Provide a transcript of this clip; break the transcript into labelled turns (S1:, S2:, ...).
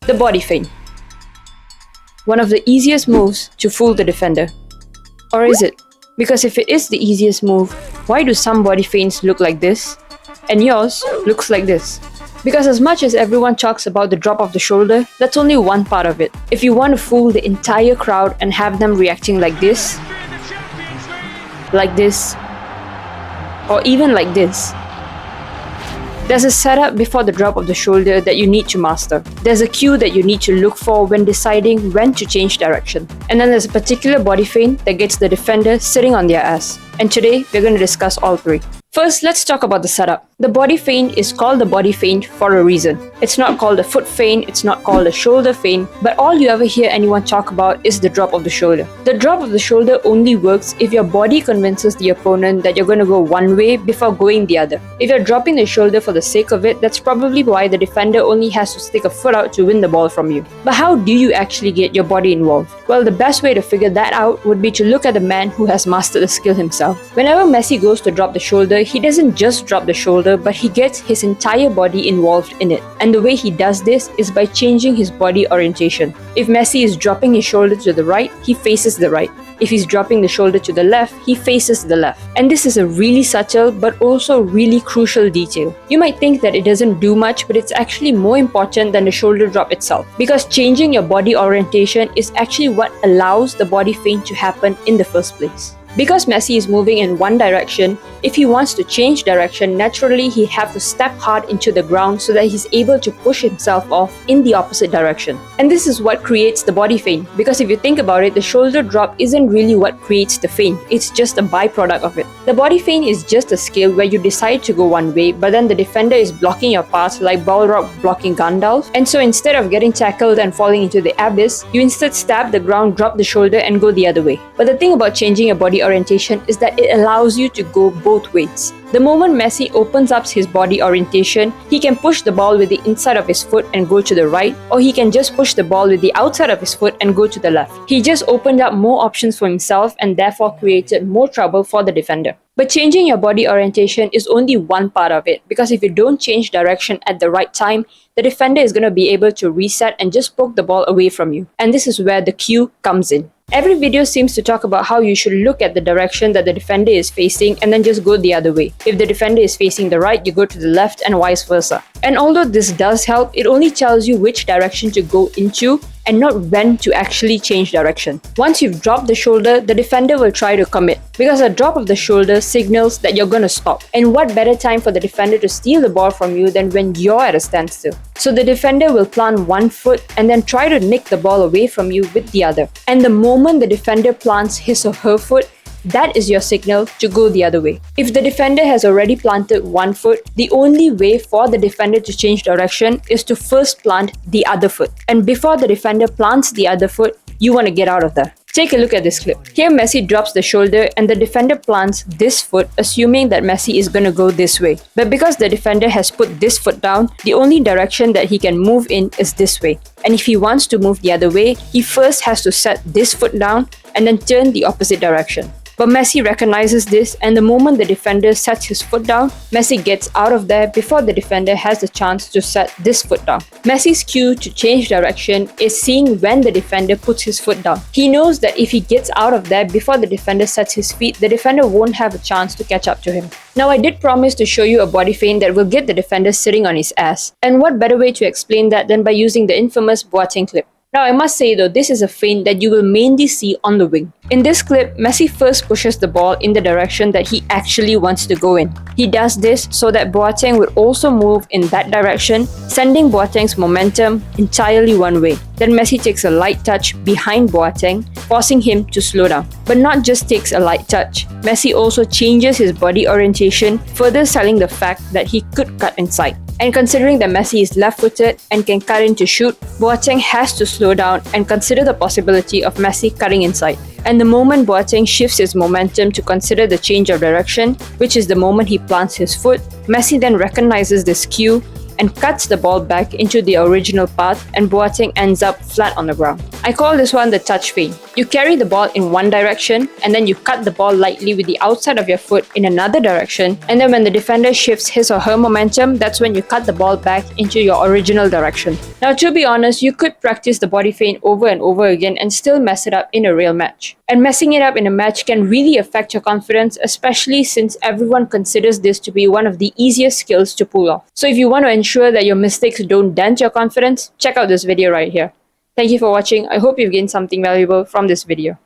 S1: The body feint. One of the easiest moves to fool the defender. Or is it? Because if it is the easiest move, why do some body feints look like this and yours looks like this? Because as much as everyone talks about the drop of the shoulder, that's only one part of it. If you want to fool the entire crowd and have them reacting like this, or even like this, there's a setup before the drop of the shoulder that you need to master. There's a cue that you need to look for when deciding when to change direction. And then there's a particular body feint that gets the defender sitting on their ass. And today, we're going to discuss all three. First, let's talk about the setup. The body feint is called the body feint for a reason. It's not called a foot feint, it's not called a shoulder feint, but all you ever hear anyone talk about is the drop of the shoulder. The drop of the shoulder only works if your body convinces the opponent that you're going to go one way before going the other. If you're dropping the shoulder for the sake of it, that's probably why the defender only has to stick a foot out to win the ball from you. But how do you actually get your body involved? Well, the best way to figure that out would be to look at the man who has mastered the skill himself. Whenever Messi goes to drop the shoulder, he doesn't just drop the shoulder, but he gets his entire body involved in it. And the way he does this is by changing his body orientation. If Messi is dropping his shoulder to the right, he faces the right. If he's dropping the shoulder to the left, he faces the left. And this is a really subtle but also really crucial detail. You might think that it doesn't do much, but it's actually more important than the shoulder drop itself. Because changing your body orientation is actually what allows the body feint to happen in the first place. Because Messi is moving in one direction, if he wants to change direction, naturally he has to step hard into the ground so that he's able to push himself off in the opposite direction. And this is what creates the body feint. Because if you think about it, the shoulder drop isn't really what creates the feint, it's just a byproduct of it. The body feint is just a skill where you decide to go one way, but then the defender is blocking your path like Balrog blocking Gandalf. And so instead of getting tackled and falling into the abyss, you instead stab the ground, drop the shoulder and go the other way. But the thing about changing your body orientation is that it allows you to go both ways. The moment Messi opens up his body orientation, he can push the ball with the inside of his foot and go to the right, or he can just push the ball with the outside of his foot and go to the left. He just opened up more options for himself and therefore created more trouble for the defender. But changing your body orientation is only one part of it, because if you don't change direction at the right time, the defender is going to be able to reset and just poke the ball away from you. And this is where the cue comes in. Every video seems to talk about how you should look at the direction that the defender is facing and then just go the other way. If the defender is facing the right, you go to the left and vice versa. And although this does help, it only tells you which direction to go into and not when to actually change direction. Once you've dropped the shoulder, the defender will try to commit, because a drop of the shoulder signals that you're going to stop. And what better time for the defender to steal the ball from you than when you're at a standstill? So the defender will plant one foot and then try to nick the ball away from you with the other. And the moment the defender plants his or her foot, that is your signal to go the other way. If the defender has already planted one foot, the only way for the defender to change direction is to first plant the other foot. And before the defender plants the other foot, you want to get out of there. Take a look at this clip. Here Messi drops the shoulder and the defender plants this foot, assuming that Messi is going to go this way. But because the defender has put this foot down, the only direction that he can move in is this way. And if he wants to move the other way, he first has to set this foot down and then turn the opposite direction. But Messi recognizes this, and the moment the defender sets his foot down, Messi gets out of there before the defender has the chance to set this foot down. Messi's cue to change direction is seeing when the defender puts his foot down. He knows that if he gets out of there before the defender sets his feet, the defender won't have a chance to catch up to him. Now, I did promise to show you a body feint that will get the defender sitting on his ass. And what better way to explain that than by using the infamous Boateng clip. Now, I must say though, this is a feint that you will mainly see on the wing. In this clip, Messi first pushes the ball in the direction that he actually wants to go in. He does this so that Boateng would also move in that direction, sending Boateng's momentum entirely one way. Then Messi takes a light touch behind Boateng, forcing him to slow down. But not just takes a light touch, Messi also changes his body orientation, further selling the fact that he could cut inside. And considering that Messi is left-footed and can cut in to shoot, Boateng has to slow down and consider the possibility of Messi cutting inside. And the moment Boateng shifts his momentum to consider the change of direction, which is the moment he plants his foot, Messi then recognizes this cue and cuts the ball back into the original path, and Boateng ends up flat on the ground. I call this one the touch feint. You carry the ball in one direction and then you cut the ball lightly with the outside of your foot in another direction, and then when the defender shifts his or her momentum, that's when you cut the ball back into your original direction. Now, to be honest, you could practice the body feint over and over again and still mess it up in a real match. And messing it up in a match can really affect your confidence, especially since everyone considers this to be one of the easiest skills to pull off. So if you want to ensure that your mistakes don't dent your confidence, check out this video right here. Thank you for watching. I hope you've gained something valuable from this video.